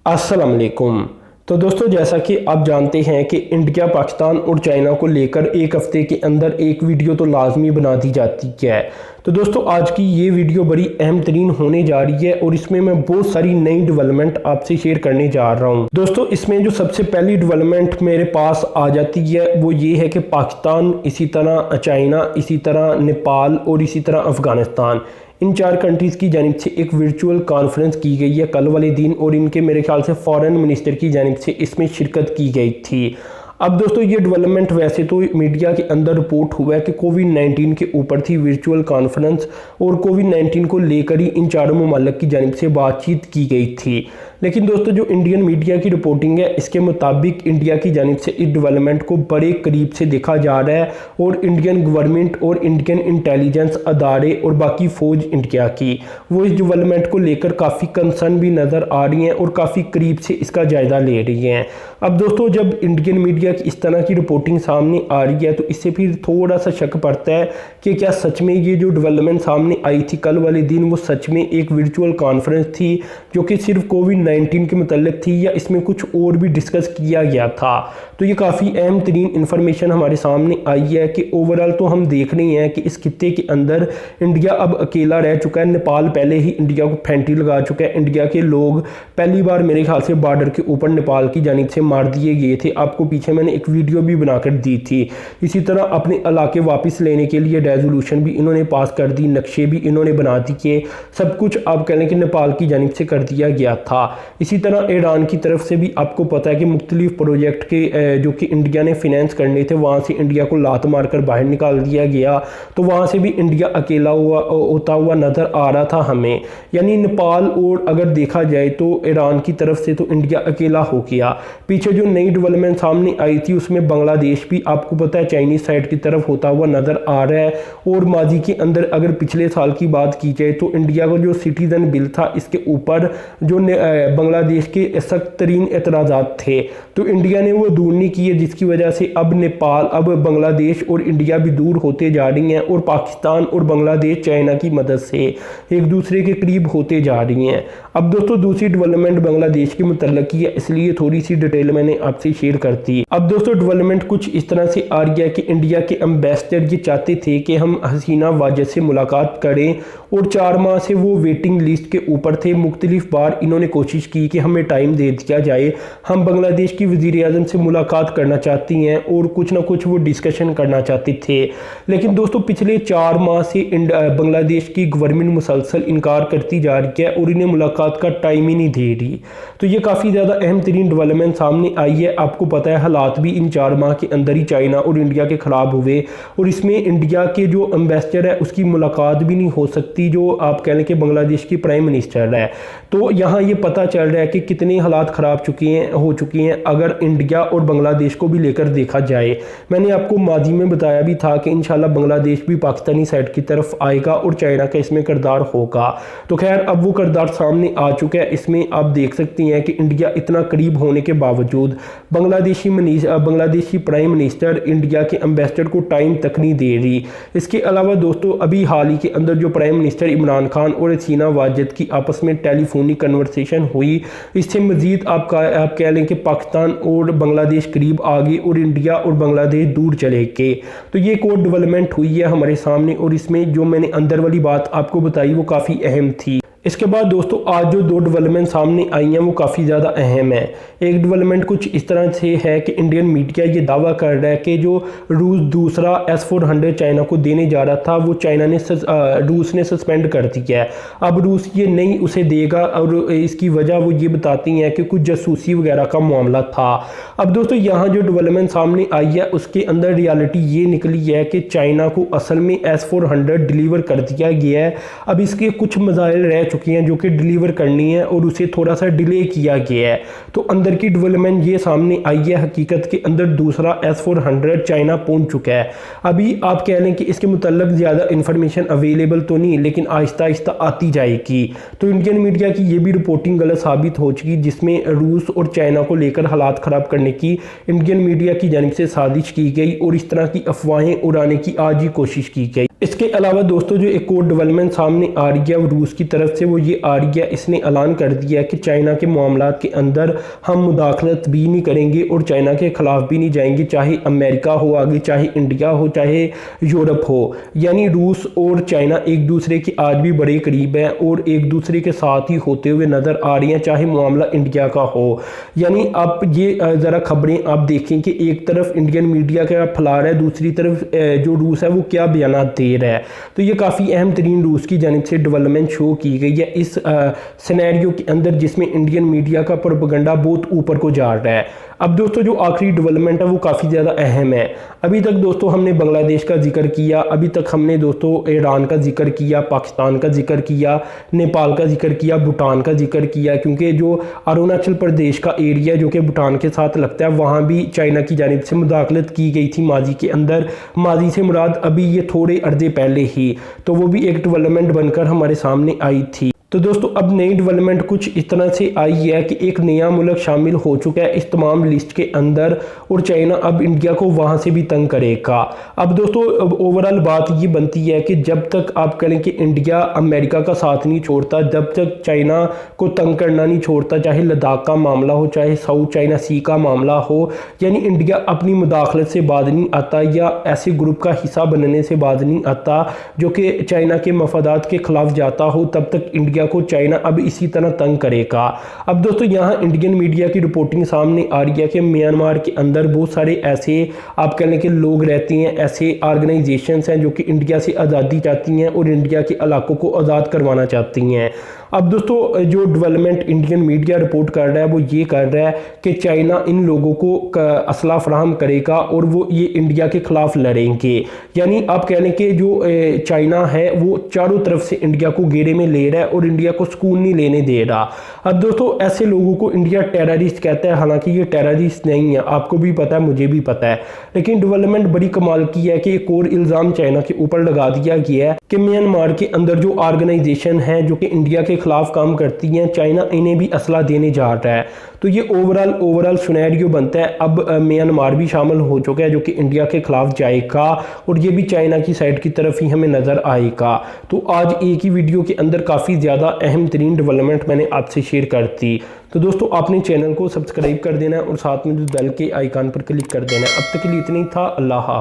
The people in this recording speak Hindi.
अस्सलाम वालेकुम। तो दोस्तों, जैसा कि आप जानते हैं कि इंडिया, पाकिस्तान और चाइना को लेकर एक हफ्ते के अंदर एक वीडियो तो लाजमी बना दी जाती है। तो दोस्तों, आज की ये वीडियो बड़ी अहम तरीन होने जा रही है और इसमें मैं बहुत सारी नई डेवलपमेंट आपसे शेयर करने जा रहा हूँ। दोस्तों, इसमें जो सबसे पहली डेवलपमेंट मेरे पास आ जाती है वो ये है कि पाकिस्तान, इसी तरह चाइना, इसी तरह नेपाल और इसी तरह अफ़गानिस्तान, इन 4 कंट्रीज़ की जानिब से एक वर्चुअल कॉन्फ्रेंस की गई है कल वाले दिन, और इनके मेरे ख्याल से फॉरेन मिनिस्टर की जानिब से इसमें शिरकत की गई थी। अब दोस्तों, ये डेवलपमेंट वैसे तो मीडिया के अंदर रिपोर्ट हुआ है कि कोविड-19 के ऊपर थी वर्चुअल कॉन्फ्रेंस, और कोविड-19 को लेकर ही इन चारों ममालिक की जानिब से बातचीत की गई थी। लेकिन दोस्तों, जो इंडियन मीडिया की रिपोर्टिंग है, इसके मुताबिक इंडिया की जानिब से इस डेवलपमेंट को बड़े करीब से देखा जा रहा है, और इंडियन गवर्नमेंट और इंडियन इंटेलिजेंस अदारे और बाकी फ़ौज इंडिया की, वो इस डेवलपमेंट को लेकर काफ़ी कंसर्न भी नज़र आ रही हैं और काफ़ी करीब से इसका जायज़ा ले रही हैं। अब दोस्तों, जब इंडियन मीडिया की इस तरह की रिपोर्टिंग सामने आ रही है तो इससे फिर थोड़ा सा शक पड़ता है कि क्या सच में ये जो डेवलपमेंट सामने आई थी कल वाले दिन, वो सच में एक वर्चुअल कॉन्फ्रेंस थी जो कि सिर्फ कोविड-19 के मतलब थी, या इसमें कुछ और भी डिस्कस किया गया था। तो ये काफ़ी अहम तरीन इन्फॉर्मेशन हमारे सामने आई है कि ओवरऑल तो हम देख रहे हैं कि इस खित्ते के अंदर इंडिया अब अकेला रह चुका है। नेपाल पहले ही इंडिया को फैंटी लगा चुका है। इंडिया के लोग पहली बार मेरे ख्याल से बॉर्डर के ऊपर नेपाल की जानिब से मार दिए गए थे। आपको पीछे मैंने एक वीडियो भी बनाकर दी थी। इसी तरह अपने इलाके वापस लेने के लिए रेजोल्यूशन भी इन्होंने पास कर दी, नक्शे भी इन्होंने बना दिए, सब कुछ आप कह लें कि नेपाल की जानिब से कर दिया गया था। इसी तरह ईरान की तरफ से भी आपको पता है कि मुख्तलिफ प्रोजेक्ट के जो कि इंडिया ने फिनेंस करने थे, वहाँ से इंडिया को लात मारकर बाहर निकाल दिया गया। तो वहाँ से भी इंडिया अकेला होता हुआ नज़र आ रहा था हमें। यानी नेपाल और अगर देखा जाए तो ईरान की तरफ से तो इंडिया अकेला हो गया। पीछे जो नई डेवलपमेंट सामने आई थी उसमें बांग्लादेश भी आपको पता है चाइनीज़ साइड की तरफ होता हुआ नज़र आ रहा है। और माजी के अंदर अगर पिछले साल की बात की जाए तो इंडिया का जो सिटीज़न बिल था, इसके ऊपर जो बांग्लादेश के सख्त तरीन एतराज़ात थे, तो इंडिया ने वो दूर नहीं किए, जिसकी वजह से अब नेपाल, अब बांग्लादेश और इंडिया भी दूर होते जा रही हैं, और पाकिस्तान और बांग्लादेश चाइना की मदद से एक दूसरे के करीब होते जा रही हैं। अब दोस्तों, दूसरी डेवलपमेंट बांग्लादेश के मुतल्लिक़ है, इसलिए थोड़ी सी डिटेल मैंने आपसे शेयर कर दी। अब दोस्तों, डेवलपमेंट कुछ इस तरह से आ रही है कि इंडिया के एम्बेसडर ये चाहते थे कि हम हसीना वाजिद से मुलाकात करें, और 4 माह से वो वेटिंग लिस्ट के ऊपर थे। मुख्तलिफ बार इन्होंने कोशिश की कि हमें टाइम दे दिया जाए, हम बांग्लादेश की वज़ीर आज़म से मुलाकात करना चाहती हैं और कुछ ना कुछ वो डिस्कशन करना चाहते थे। लेकिन दोस्तों, पिछले 4 माह से बांग्लादेश की गवर्नमेंट मुसलसल इनकार करती जा रही है और इन्हें मुलाकात का टाइम ही नहीं दे रही। तो ये काफ़ी ज़्यादा अहम तरीन डेवलपमेंट सामने आई है। आपको पता है हालात भी इन 4 माह के अंदर ही चाइना और इंडिया के ख़राब हुए, और इसमें इंडिया के जो एम्बेसडर है उसकी मुलाकात भी नहीं हो सकती, जो आप कह लें कि बांग्लादेश की प्राइम मिनिस्टर है। तो यहाँ ये पता चल रहा है कि कितने हालात ख़राब हो चुके हैं अगर इंडिया और बांग्लादेश को भी लेकर देखा जाए। मैंने आपको माजी में बताया भी था कि इंशाल्लाह बांग्लादेश भी पाकिस्तानी साइड की तरफ आएगा और चाइना का इसमें किरदार होगा। तो खैर, अब वो किरदार सामने आ चुका है। इसमें आप देख सकती हैं कि इंडिया इतना करीब होने के बावजूद बांग्लादेशी प्राइम मिनिस्टर इंडिया के एम्बेसडर को टाइम तक नहीं दे रही। इसके अलावा दोस्तों, अभी हाल ही के अंदर जो प्राइम मिनिस्टर इमरान खान और हसीना वाजिद की आपस में टेलीफोनिक कन्वर्सेशन हुई, इससे मज़ीद आप कह लें कि पाकिस्तान और बांग्लादेश करीब आ गए और इंडिया और बांग्लादेश दूर चले गए। तो ये एक और डेवलपमेंट हुई है हमारे सामने, और इसमें जो मैंने अंदर वाली बात आपको बताई वो काफ़ी अहम थी। इसके बाद दोस्तों, आज जो 2 डेवलपमेंट सामने आई हैं वो काफ़ी ज़्यादा अहम है। एक डेवलपमेंट कुछ इस तरह से है कि इंडियन मीडिया ये दावा कर रहा है कि जो रूस दूसरा S-400 चाइना को देने जा रहा था, वो रूस ने सस्पेंड कर दिया है। अब रूस ये नहीं उसे देगा, और इसकी वजह वो ये बताती हैं कि कुछ जासूसी वगैरह का मामला था। अब दोस्तों, यहाँ जो डेवलपमेंट सामने आई है उसके अंदर रियलिटी ये निकली है कि चाइना को असल में S-400 डिलीवर कर दिया गया है। अब इसके कुछ मसाइल रह चुकी हैं जो कि डिलीवर करनी है, और उसे थोड़ा सा डिले किया गया है। तो अंदर की डेवलपमेंट ये सामने आई है, हकीकत के अंदर दूसरा S-400 चाइना पहुंच चुका है। अभी आप कह लें कि इसके मुतल्लिक ज़्यादा इन्फॉर्मेशन अवेलेबल तो नहीं, लेकिन आहिस्ता आहिस्ता आती जाएगी। तो इंडियन मीडिया की ये भी रिपोर्टिंग गलत साबित हो चुकी, जिसमें रूस और चाइना को लेकर हालात ख़राब करने की इंडियन मीडिया की जानिब से साजिश की गई और इस तरह की अफवाहें उड़ाने की आज ही कोशिश की गई। इसके अलावा दोस्तों जो एक और डेवलपमेंट सामने आ रही है वो रूस की तरफ से वो ये आ रही है, इसने ऐलान कर दिया है कि चाइना के मामलात के अंदर हम मुदाखलत भी नहीं करेंगे और चाइना के ख़िलाफ़ भी नहीं जाएंगे, चाहे अमेरिका हो आगे, चाहे इंडिया हो, चाहे यूरोप हो। यानी रूस और चाइना एक दूसरे के आज भी बड़े करीब हैं और एक दूसरे के साथ ही होते हुए नज़र आ रही हैं, चाहे मामला इंडिया का हो। यानी आप ये ज़रा खबरें आप देखें कि एक तरफ इंडियन मीडिया का फैला रहा है, दूसरी तरफ जो रूस है वो क्या बयान दे रहा है। तो ये काफ़ी अहम तरीन रूस की जानिब से डेवलपमेंट शो की गई है इस सिनेरियो के अंदर, जिसमें इंडियन मीडिया का प्रोपेगेंडा बहुत ऊपर को जा रहा है। अब दोस्तों जो आखिरी डेवलपमेंट है वो काफ़ी ज़्यादा अहम है। अभी तक दोस्तों हमने बांग्लादेश का जिक्र किया, अभी तक हमने दोस्तों ईरान का जिक्र किया, पाकिस्तान का जिक्र किया, नेपाल का जिक्र किया, भूटान का जिक्र किया, क्योंकि जो अरुणाचल प्रदेश का एरिया जो कि भूटान के साथ लगता है वहाँ भी चाइना की जानिब से मुदाखलत की गई थी माजी के अंदर। माजी से मुराद अभी ये थोड़े अर्जे पहले ही, तो वो भी एक डेवलपमेंट बनकर हमारे सामने आई थी। तो दोस्तों अब नई डेवलपमेंट कुछ इस तरह से आई है कि एक नया मुल्क शामिल हो चुका है इस तमाम लिस्ट के अंदर और चाइना अब इंडिया को वहाँ से भी तंग करेगा। अब दोस्तों ओवरऑल बात ये बनती है कि जब तक आप कहें कि इंडिया अमेरिका का साथ नहीं छोड़ता, जब तक चाइना को तंग करना नहीं छोड़ता, चाहे लद्दाख का मामला हो, चाहे साउथ चाइना सी का मामला हो, यानी इंडिया अपनी मुदाखलत से बाज नहीं आता या ऐसे ग्रुप का हिस्सा बनने से बाज नहीं आता जो कि चाइना के मफादात के खिलाफ जाता हो, तब तक इंडिया को चाइना अब इसी तरह तंग करेगा। अब दोस्तों यहाँ इंडियन मीडिया की रिपोर्टिंग सामने आ रही है कि म्यांमार के अंदर बहुत सारे ऐसे आप कह लें कि लोग रहते हैं, ऐसे ऑर्गेनाइजेशंस हैं जो कि इंडिया से आज़ादी चाहती हैं और इंडिया के इलाकों को आज़ाद करवाना चाहती हैं। अब दोस्तों जो डेवलपमेंट इंडियन मीडिया रिपोर्ट कर रहा है वो ये कर रहा है कि चाइना इन लोगों को असला फराहम करेगा और वो ये इंडिया के खिलाफ लड़ेंगे। यानी आप कह लें कि जो चाइना है वो चारों तरफ से इंडिया को घेरे में ले रहा है और इंडिया को सुकून नहीं लेने दे रहा। अब दोस्तों ऐसे लोगों को इंडिया टेररिस्ट कहता है, हालांकि ये टेररिस्ट नहीं है, आपको भी पता है, मुझे भी पता है। लेकिन डेवलपमेंट बड़ी कमाल की है कि एक और इल्ज़ाम चाइना के ऊपर लगा दिया गया है कि म्यांमार के अंदर जो ऑर्गेनाइजेशन है जो कि इंडिया के खिलाफ काम करती हैं, चाइना इन्हें भी असला देने जा रहा है। तो ये ओवरऑल सिनेरियो बनता है। अब म्यांमार भी शामिल हो चुका है जो कि इंडिया के खिलाफ जाएगा और ये भी चाइना की साइड की तरफ ही हमें नज़र आएगा। तो आज एक ही वीडियो के अंदर काफ़ी ज़्यादा अहम तरीन डेवलपमेंट मैंने आपसे शेयर कर दी। तो दोस्तों आपने चैनल को सब्सक्राइब कर देना है और साथ में जो बेल के आइकन पर क्लिक कर देना है। अब तक के लिए इतना ही था। अल्लाह हाफ़िज़।